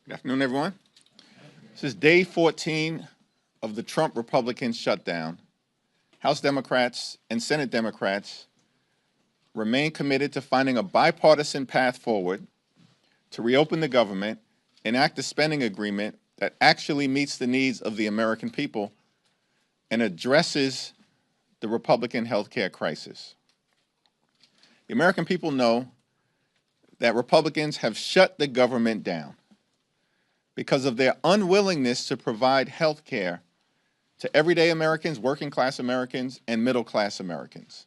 Good afternoon, everyone. This is day 14 of the Trump Republican shutdown. House Democrats and Senate Democrats remain committed to finding a bipartisan path forward to reopen the government, enact a spending agreement that actually meets the needs of the American people and addresses the Republican health care crisis. The American people know that Republicans have shut the government down because of their unwillingness to provide health care to everyday Americans, working class Americans, and middle class Americans.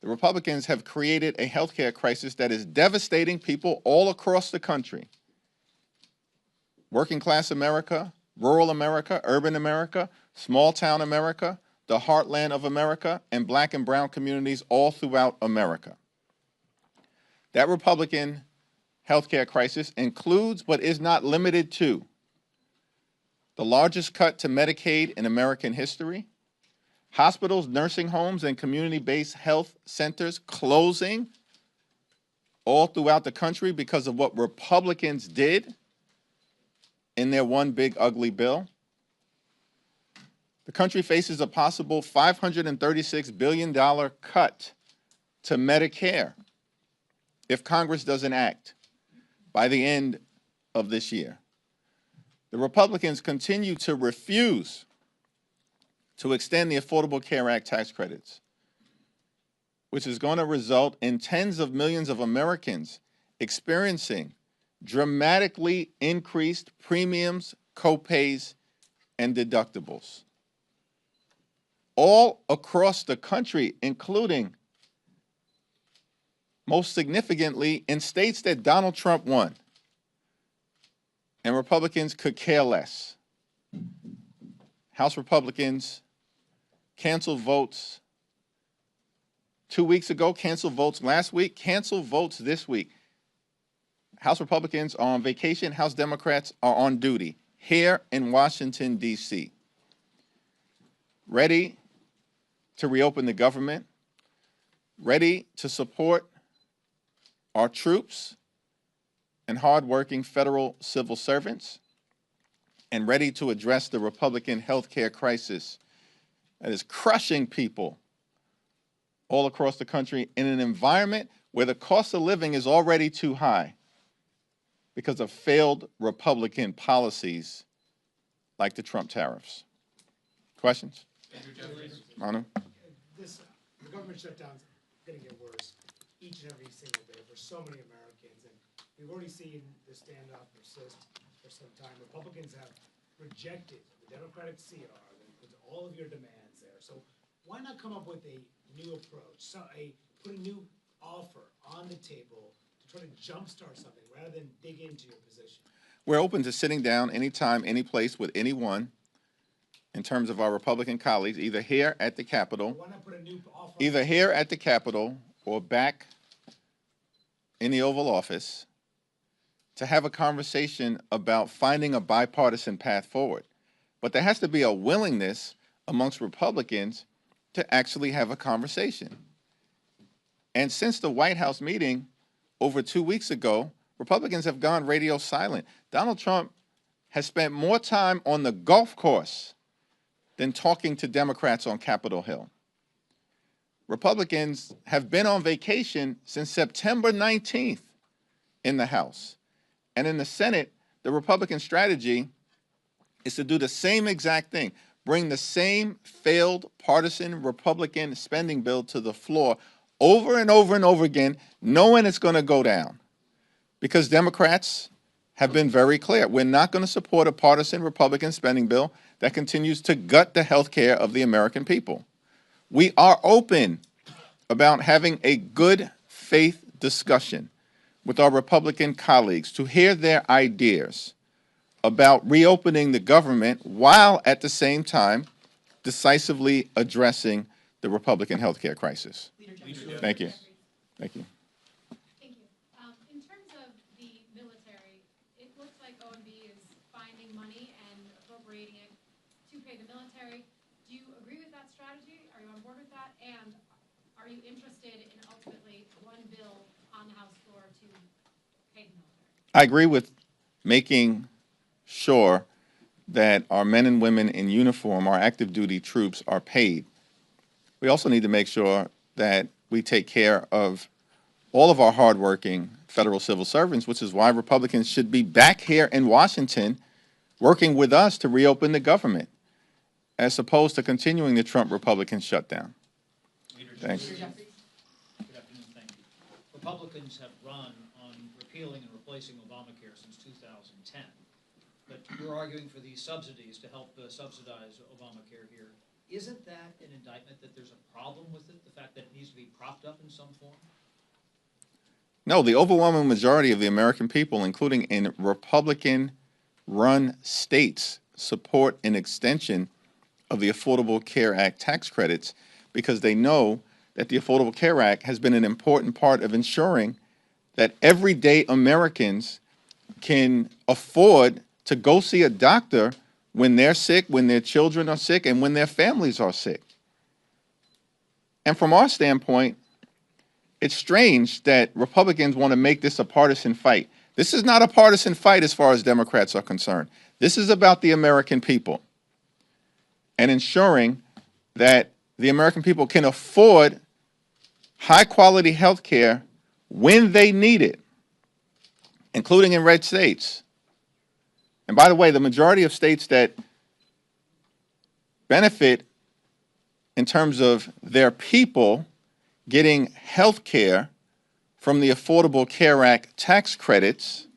The Republicans have created a health care crisis that is devastating people all across the country. Working class America, rural America, urban America, small town America, the heartland of America, and black and brown communities all throughout America. That Republican healthcare crisis includes, but is not limited to, the largest cut to Medicaid in American history, hospitals, nursing homes, and community-based health centers closing all throughout the country because of what Republicans did in their one big ugly bill. The country faces a possible $536 billion cut to Medicare if Congress doesn't act by the end of this year. The Republicans continue to refuse to extend the Affordable Care Act tax credits, which is going to result in tens of millions of Americans experiencing dramatically increased premiums, copays, and deductibles. All across the country, including, most significantly, in states that Donald Trump won, and Republicans could care less. House Republicans canceled votes 2 weeks ago, canceled votes last week, canceled votes this week. House Republicans are on vacation, House Democrats are on duty here in Washington, D.C., ready to reopen the government, ready to support our troops and hardworking federal civil servants, and ready to address the Republican health care crisis that is crushing people all across the country in an environment where the cost of living is already too high because of failed Republican policies like the Trump tariffs. Questions? Andrew Jeffries. Manu? The government shutdown's going to get worse each and every single day for so many Americans, and we've already seen the standoff persist for some time. Republicans have rejected the Democratic CR with all of your demands there. So why not come up with a new approach, put a new offer on the table to try to jumpstart something rather than dig into your position? We're open to sitting down anytime, any place with anyone in terms of our Republican colleagues, either here at the Capitol, Why not put a new offer either here at the Capitol or back in the Oval Office, to have a conversation about finding a bipartisan path forward. But there has to be a willingness amongst Republicans to actually have a conversation. And since the White House meeting over 2 weeks ago, Republicans have gone radio silent. Donald Trump has spent more time on the golf course than talking to Democrats on Capitol Hill. Republicans have been on vacation since September 19th in the House. And in the Senate, the Republican strategy is to do the same exact thing, bring the same failed partisan Republican spending bill to the floor over and over and over again, knowing it's going to go down. Because Democrats have been very clear. We're not going to support a partisan Republican spending bill that continues to gut the health care of the American people. We are open about having a good faith discussion with our Republican colleagues to hear their ideas about reopening the government while at the same time decisively addressing the Republican health care crisis. Thank you. Thank you. Thank you. In terms of the military, it looks like OMB is finding money and appropriating it to pay the military. Do you agree with that strategy? Are you on board with that? And are you interested in ultimately one bill on the House floor to pay the military? I agree with making sure that our men and women in uniform, our active duty troops, are paid. We also need to make sure that we take care of all of our hardworking federal civil servants, which is why Republicans should be back here in Washington working with us to reopen the government, as opposed to continuing the Trump Republican shutdown. Thanks. Good afternoon, thank you. Republicans have run on repealing and replacing Obamacare since 2010, but you're arguing for these subsidies to help subsidize Obamacare here. Isn't that an indictment that there's a problem with it, the fact that it needs to be propped up in some form? No, the overwhelming majority of the American people, including in Republican-run states, support an extension of the Affordable Care Act tax credits because they know that the Affordable Care Act has been an important part of ensuring that everyday Americans can afford to go see a doctor when they're sick, when their children are sick, and when their families are sick. And from our standpoint, it's strange that Republicans want to make this a partisan fight. This is not a partisan fight as far as Democrats are concerned. This is about the American people and ensuring that the American people can afford high-quality health care when they need it, including in red states. And by the way, the majority of states that benefit in terms of their people getting health care from the Affordable Care Act tax credits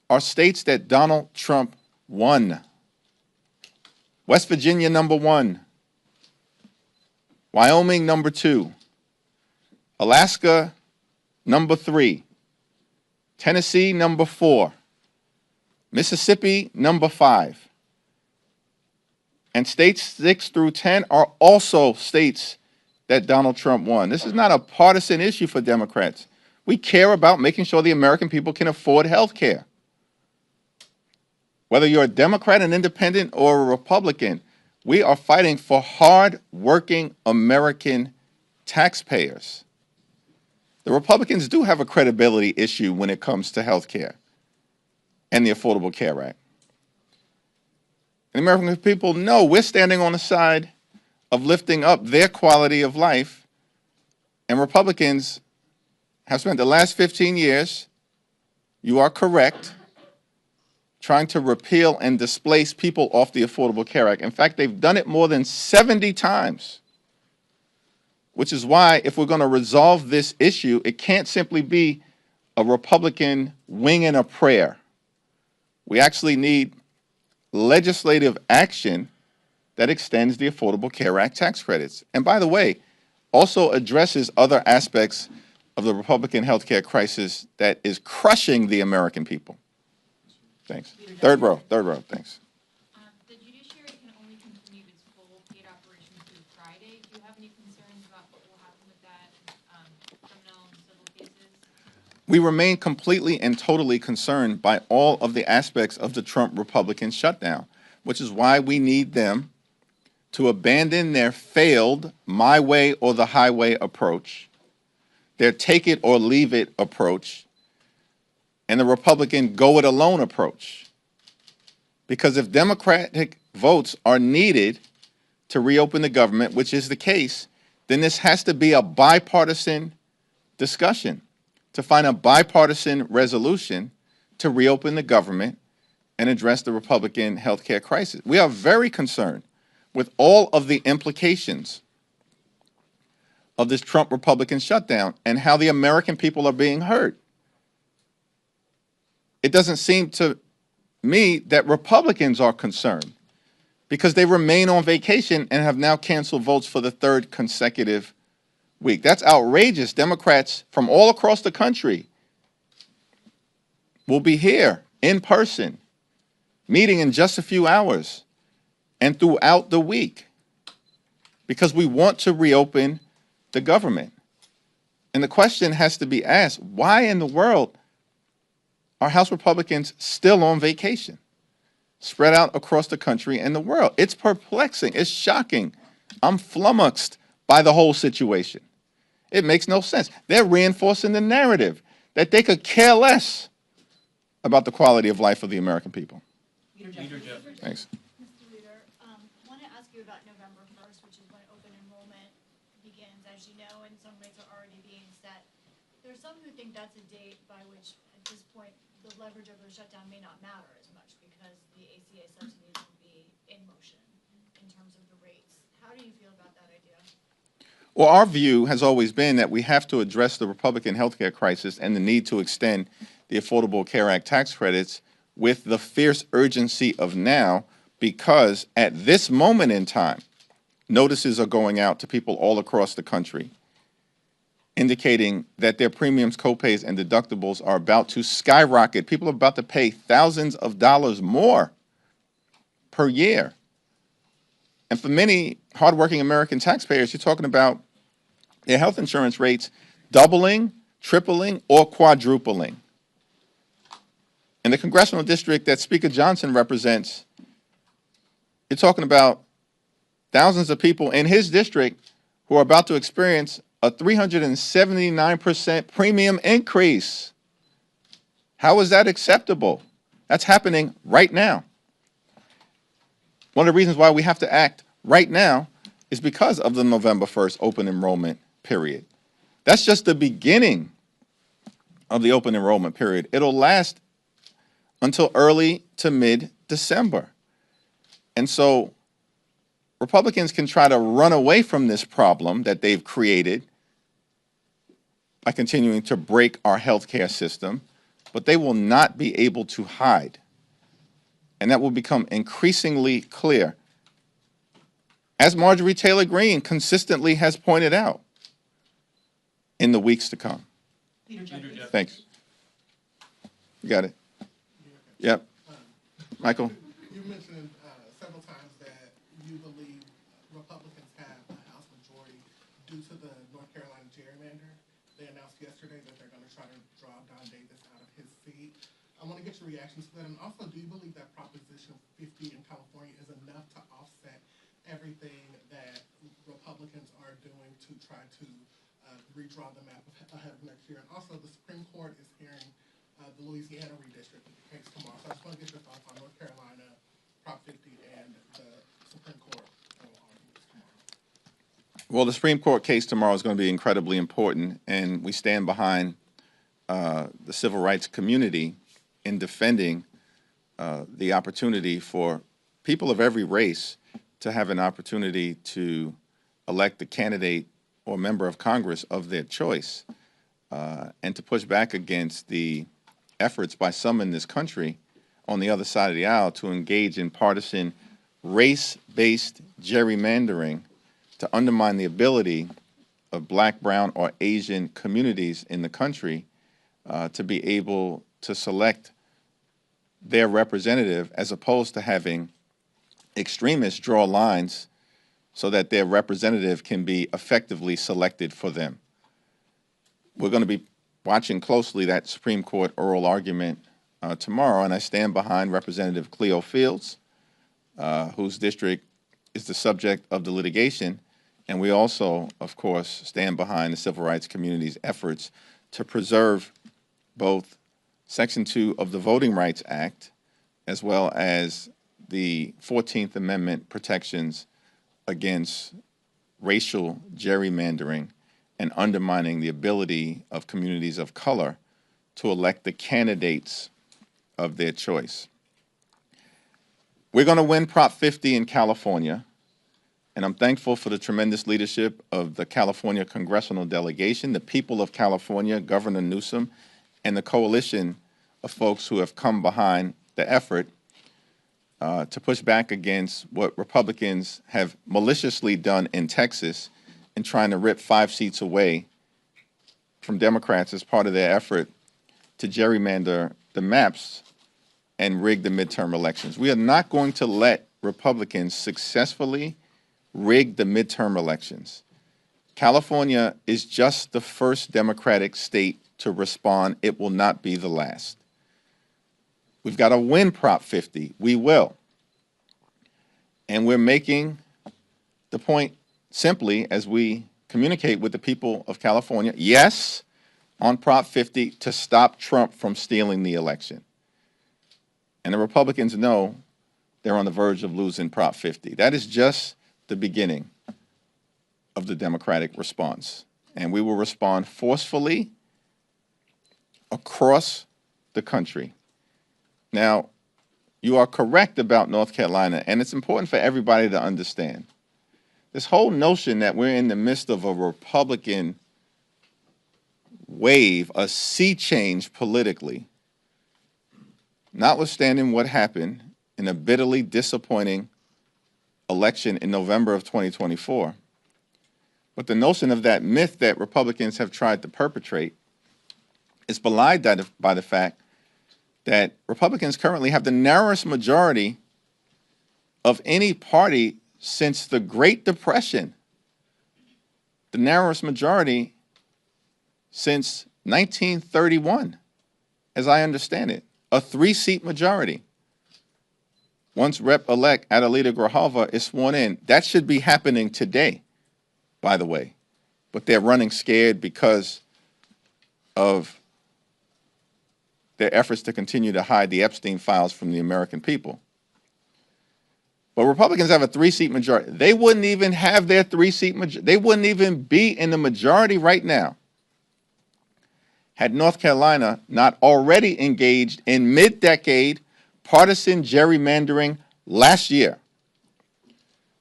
are states that Donald Trump won. West Virginia, #1. Wyoming, #2. Alaska, #3. Tennessee, #4. Mississippi, #5. And states 6 through 10 are also states that Donald Trump won. This is not a partisan issue for Democrats. We care about making sure the American people can afford health care. Whether you're a Democrat, an independent, or a Republican, we are fighting for hard-working American taxpayers. The Republicans do have a credibility issue when it comes to health care and the Affordable Care Act. And the American people know we're standing on the side of lifting up their quality of life, and Republicans have spent the last 15 years, you are correct, trying to repeal and displace people off the Affordable Care Act. In fact, they've done it more than 70 times, which is why if we're going to resolve this issue, it can't simply be a Republican wing and a prayer. We actually need legislative action that extends the Affordable Care Act tax credits. And by the way, also addresses other aspects of the Republican healthcare crisis that is crushing the American people. Thanks. Third row, thanks. The judiciary can only continue its full paid operations through Friday. Do you have any concerns about what will happen with that, criminal and civil cases? We remain completely and totally concerned by all of the aspects of the Trump Republican shutdown, which is why we need them to abandon their failed my way or the highway approach, their take it or leave it approach, and the Republican go it alone approach. Because if Democratic votes are needed to reopen the government, which is the case, then this has to be a bipartisan discussion to find a bipartisan resolution to reopen the government and address the Republican healthcare crisis. We are very concerned with all of the implications of this Trump Republican shutdown and how the American people are being hurt. It doesn't seem to me that Republicans are concerned because they remain on vacation and have now canceled votes for the 3rd consecutive week. That's outrageous. Democrats from all across the country will be here in person, meeting in just a few hours and throughout the week because we want to reopen the government. And the question has to be asked, why in the world are House Republicans still on vacation, spread out across the country and the world? It's perplexing. It's shocking. I'm flummoxed by the whole situation. It makes no sense. They're reinforcing the narrative that they could care less about the quality of life of the American people. Leader Jeffries. Thanks. Mr. Leader, want to ask you about November 1st, which is when open enrollment begins. As you know, and some rates are already being set. There's some who think that's a date by which, at this point, the leverage of the shutdown may not matter as much because the ACA subsidies will be in motion in terms of the rates. How do you feel about that idea? Well, our view has always been that we have to address the Republican healthcare crisis and the need to extend the Affordable Care Act tax credits with the fierce urgency of now, because at this moment in time, notices are going out to people all across the country indicating that their premiums, copays, and deductibles are about to skyrocket. People are about to pay thousands of dollars more per year. And for many hardworking American taxpayers, you're talking about their health insurance rates doubling, tripling, or quadrupling. In the congressional district that Speaker Johnson represents, you're talking about thousands of people in his district who are about to experience a 379% premium increase. How is that acceptable? That's happening right now. One of the reasons why we have to act right now is because of the November 1st open enrollment period. That's just the beginning of the open enrollment period. It'll last until early to mid-December. And so Republicans can try to run away from this problem that they've created by continuing to break our healthcare system, but they will not be able to hide. And that will become increasingly clear, as Marjorie Taylor Greene consistently has pointed out, in the weeks to come. Leader Jeffries. Thanks. You got it. Yep. Michael? You mentioned several times that you believe Republicans have a House majority due to the North Carolina gerrymander. They announced yesterday that they're going to try to draw Don Davis out of his seat. I want to get your reactions to that. And also, do you believe that Proposition 50 in California is enough to offset everything that Republicans are doing to try to redraw the map ahead of next year? And also, the Supreme Court is hearing the Louisiana redistricting case tomorrow. So I just want to get your thoughts on North Carolina, Prop 50, and the Supreme Court arguments tomorrow. Well, the Supreme Court case tomorrow is going to be incredibly important, and we stand behind the civil rights community in defending the opportunity for people of every race to have an opportunity to elect the candidate or member of Congress of their choice, and to push back against the efforts by some in this country on the other side of the aisle to engage in partisan race-based gerrymandering to undermine the ability of Black, brown, or Asian communities in the country to be able to select their representative, as opposed to having extremists draw lines so that their representative can be effectively selected for them. We're going to be watching closely that Supreme Court oral argument tomorrow, and I stand behind Representative Cleo Fields, whose district is the subject of the litigation, and we also, of course, stand behind the civil rights community's efforts to preserve both Section 2 of the Voting Rights Act, as well as the 14th Amendment protections against racial gerrymandering and undermining the ability of communities of color to elect the candidates of their choice. We're going to win Prop 50 in California, and I'm thankful for the tremendous leadership of the California congressional delegation, the people of California, Governor Newsom, and the coalition of folks who have come behind the effort to push back against what Republicans have maliciously done in Texas in trying to rip 5 seats away from Democrats as part of their effort to gerrymander the maps and rig the midterm elections. We are not going to let Republicans successfully rig the midterm elections. California is just the first Democratic state to respond. It will not be the last. We've got to win Prop 50. We will. And we're making the point simply as we communicate with the people of California, yes, on Prop 50 to stop Trump from stealing the election. And the Republicans know they're on the verge of losing Prop 50. That is just the beginning of the Democratic response. And we will respond forcefully across the country. Now, you are correct about North Carolina, and it's important for everybody to understand. This whole notion that we're in the midst of a Republican wave, a sea change politically, notwithstanding what happened in a bitterly disappointing election in November of 2024. But the notion of that myth that Republicans have tried to perpetrate is belied by the fact that Republicans currently have the narrowest majority of any party since the Great Depression, the narrowest majority since 1931, as I understand it, a 3-seat majority. Once Rep-elect Adelita Grijalva is sworn in, that should be happening today, by the way. But they're running scared because of their efforts to continue to hide the Epstein files from the American people. But Republicans have a 3-seat majority. They wouldn't even have their 3-seat majority. They wouldn't even be in the majority right now had North Carolina not already engaged in mid-decade partisan gerrymandering last year.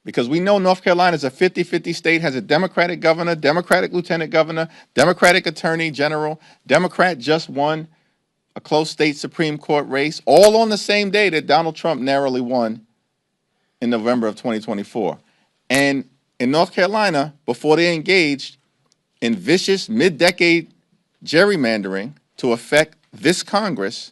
Because we know North Carolina is a 50-50 state, has a Democratic governor, Democratic lieutenant governor, Democratic attorney general, Democrat just won a close state Supreme Court race, all on the same day that Donald Trump narrowly won in November of 2024. And in North Carolina, before they engaged in vicious mid-decade gerrymandering to affect this Congress,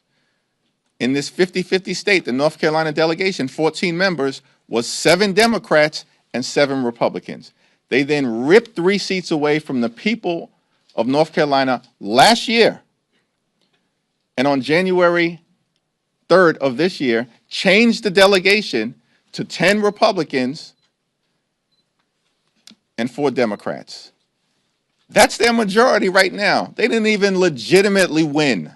in this 50-50 state, the North Carolina delegation, 14 members, was 7 Democrats and 7 Republicans. They then ripped 3 seats away from the people of North Carolina last year. And on January 3rd of this year, changed the delegation to 10 Republicans and 4 Democrats. That's their majority right now. They didn't even legitimately win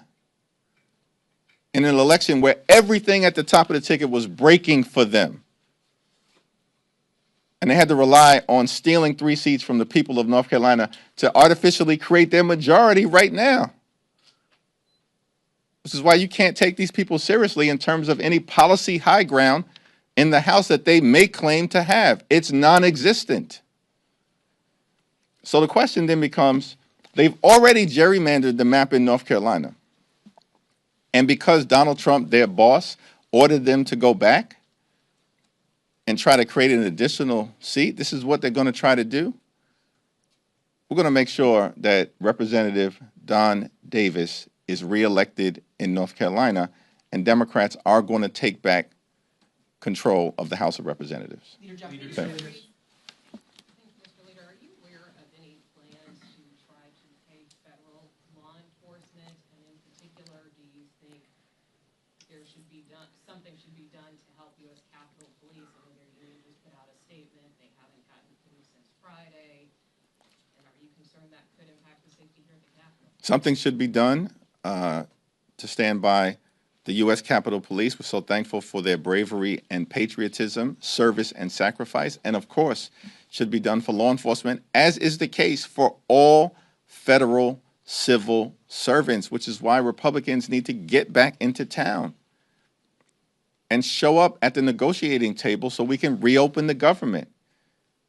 in an election where everything at the top of the ticket was breaking for them. And they had to rely on stealing 3 seats from the people of North Carolina to artificially create their majority right now. This is why you can't take these people seriously in terms of any policy high ground in the House that they may claim to have. It's non-existent. So the question then becomes, they've already gerrymandered the map in North Carolina. And because Donald Trump, their boss, ordered them to go back and try to create an additional seat, this is what they're going to try to do. We're going to make sure that Representative Don Davis is reelected in North Carolina, and Democrats are going to take back control of the House of Representatives. Leader Jeffries. Thank you. Mr. Leader, are you aware of any plans to try to pay federal law enforcement? And in particular, do you think something should be done to help U.S. Capitol Police? I know their union just put out a statement. They haven't gotten police since Friday. And are you concerned that could impact the safety here at the Capitol? Something should be done to stand by the U.S. Capitol Police. We're so thankful for their bravery and patriotism, service and sacrifice, and of course, should be done for law enforcement, as is the case for all federal civil servants, which is why Republicans need to get back into town and show up at the negotiating table so we can reopen the government,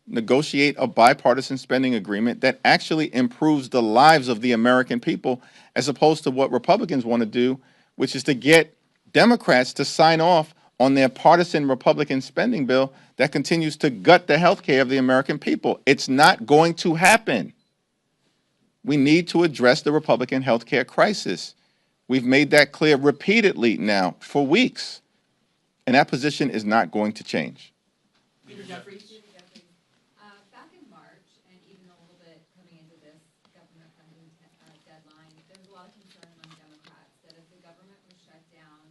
negotiate a bipartisan spending agreement that actually improves the lives of the American people, as opposed to what Republicans want to do, which is to get Democrats to sign off on their partisan Republican spending bill that continues to gut the health care of the American people. It's not going to happen. We need to address the Republican health care crisis. We've made that clear repeatedly now for weeks, and that position is not going to change. Leader Jeffries. Back in March, and even a little bit coming into this government funding deadline, there was a lot of concern among Democrats that if the government was shut down,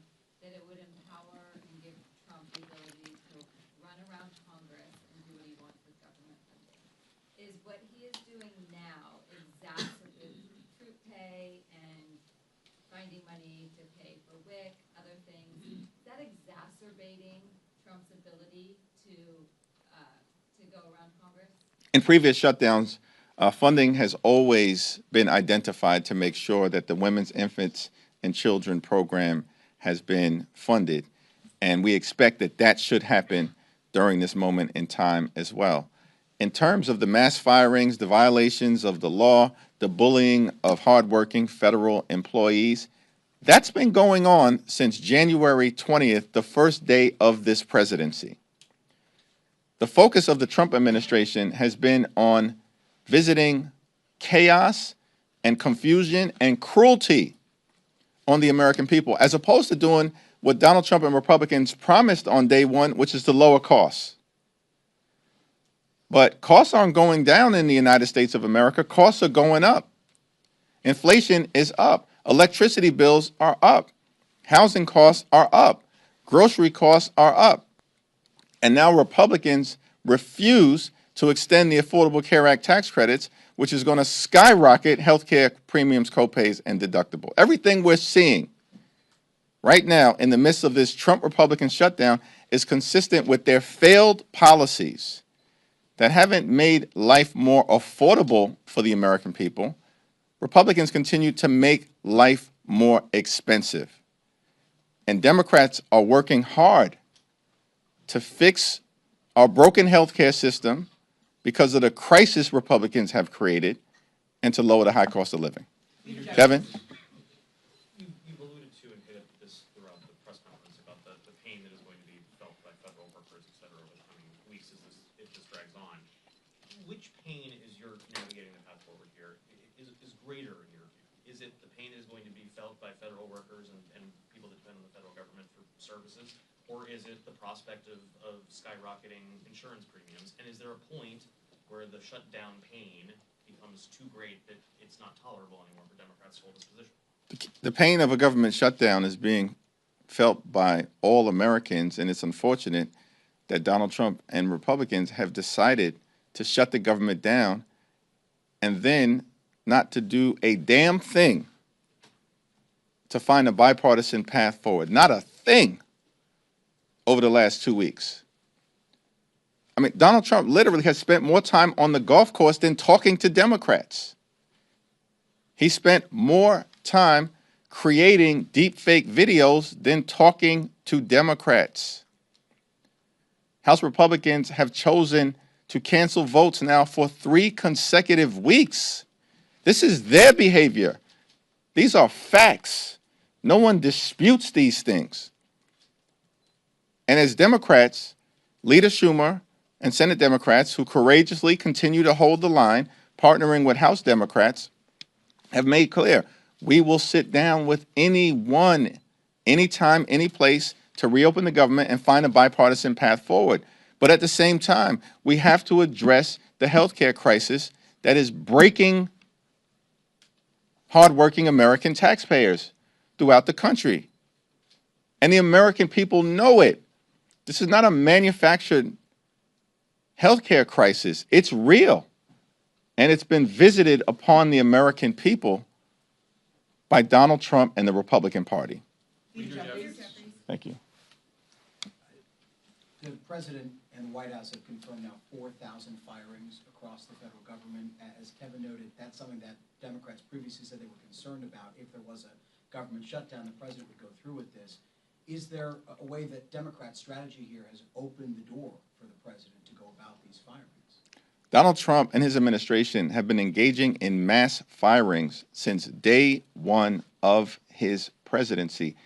that it would empower and give Trump the ability to run around Congress and do what he wants with government funding. Is what he is doing now exacerbating troop pay and finding money to pay for WIC, other things? Is that exacerbating Trump's ability to go around Congress? In previous shutdowns, funding has always been identified to make sure that the Women's, Infants, and Children program has been funded. And we expect that that should happen during this moment in time as well. In terms of the mass firings, the violations of the law, the bullying of hardworking federal employees, that's been going on since January 20th, the first day of this presidency. The focus of the Trump administration has been on visiting chaos and confusion and cruelty on the American people, as opposed to doing what Donald Trump and Republicans promised on day one, which is to lower costs. But costs aren't going down in the United States of America. Costs are going up. Inflation is up. Electricity bills are up. Housing costs are up. Grocery costs are up. And now Republicans refuse to extend the Affordable Care Act tax credits, which is going to skyrocket health care premiums, copays, and deductible. Everything we're seeing right now in the midst of this Trump Republican shutdown is consistent with their failed policies that haven't made life more affordable for the American people. Republicans continue to make life more expensive. And Democrats are working hard to fix our broken health care system because of the crisis Republicans have created and to lower the high cost of living. Devin? You've alluded to and hit at this throughout the press conference about the pain that is going to be felt by federal workers, et cetera, over the coming weeks as this drags on. Which pain is you're navigating the path forward here is greater in your view? Is it the pain that is going to be felt by federal workers and people that depend on the federal government for services? Or is it the prospect of skyrocketing insurance premiums? And is there a point where the shutdown pain becomes too great that it's not tolerable anymore for Democrats to hold this position? The pain of a government shutdown is being felt by all Americans, and it's unfortunate that Donald Trump and Republicans have decided to shut the government down and then not to do a damn thing to find a bipartisan path forward. Not a thing over the last 2 weeks. I mean, Donald Trump literally has spent more time on the golf course than talking to Democrats. He spent more time creating deepfake videos than talking to Democrats. House Republicans have chosen to cancel votes now for 3 consecutive weeks. This is their behavior. These are facts. No one disputes these things. And as Democrats, Leader Schumer and Senate Democrats who courageously continue to hold the line, partnering with House Democrats, have made clear, we will sit down with anyone, anytime, any place to reopen the government and find a bipartisan path forward. But at the same time, we have to address the healthcare crisis that is breaking hardworking American taxpayers throughout the country. And the American people know it. This is not a manufactured healthcare crisis. It's real. And it's been visited upon the American people by Donald Trump and the Republican Party. Thank you. The President and the White House have confirmed now 4,000 firings across the federal government. As Kevin noted, that's something that Democrats previously said they were concerned about. If there was a government shutdown, the President would go through with this. Is there a way that Democrats' strategy here has opened the door for the President to go about these firings? Donald Trump and his administration have been engaging in mass firings since day one of his presidency.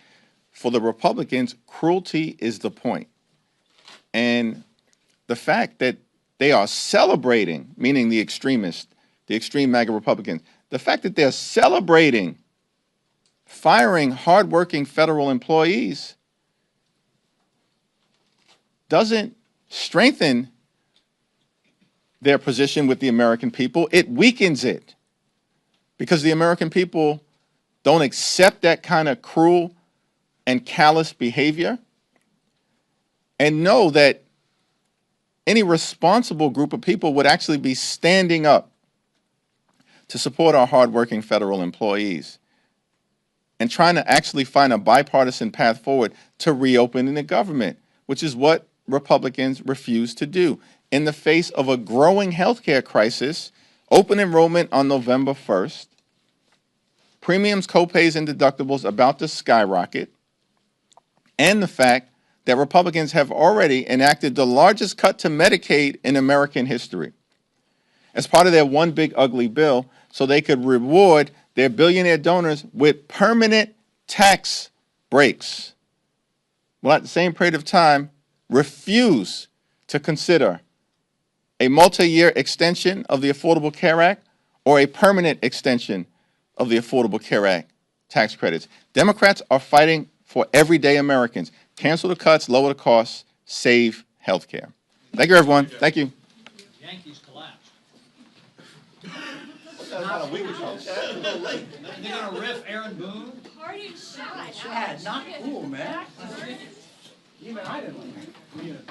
For the Republicans, cruelty is the point. And the fact that they are celebrating, meaning the extremists, the extreme MAGA Republicans, the fact that they're celebrating firing hardworking federal employees doesn't strengthen their position with the American people. It weakens it because the American people don't accept that kind of cruel and callous behavior and know that any responsible group of people would actually be standing up to support our hardworking federal employees. and trying to actually find a bipartisan path forward to reopening the government, which is what Republicans refuse to do. In the face of a growing healthcare crisis, open enrollment on November 1st, premiums, copays, and deductibles about to skyrocket, and the fact that Republicans have already enacted the largest cut to Medicaid in American history as part of their one big ugly bill so they could reward their billionaire donors with permanent tax breaks. Well, at the same period of time, refuse to consider a multi-year extension of the Affordable Care Act or a permanent extension of the Affordable Care Act tax credits. Democrats are fighting for everyday Americans. Cancel the cuts, lower the costs, save health care. Thank you, everyone. Thank you. Yankees collapsed. They're gonna riff Aaron Boone? Party shot. Chad, not cool, man. Even I didn't like it.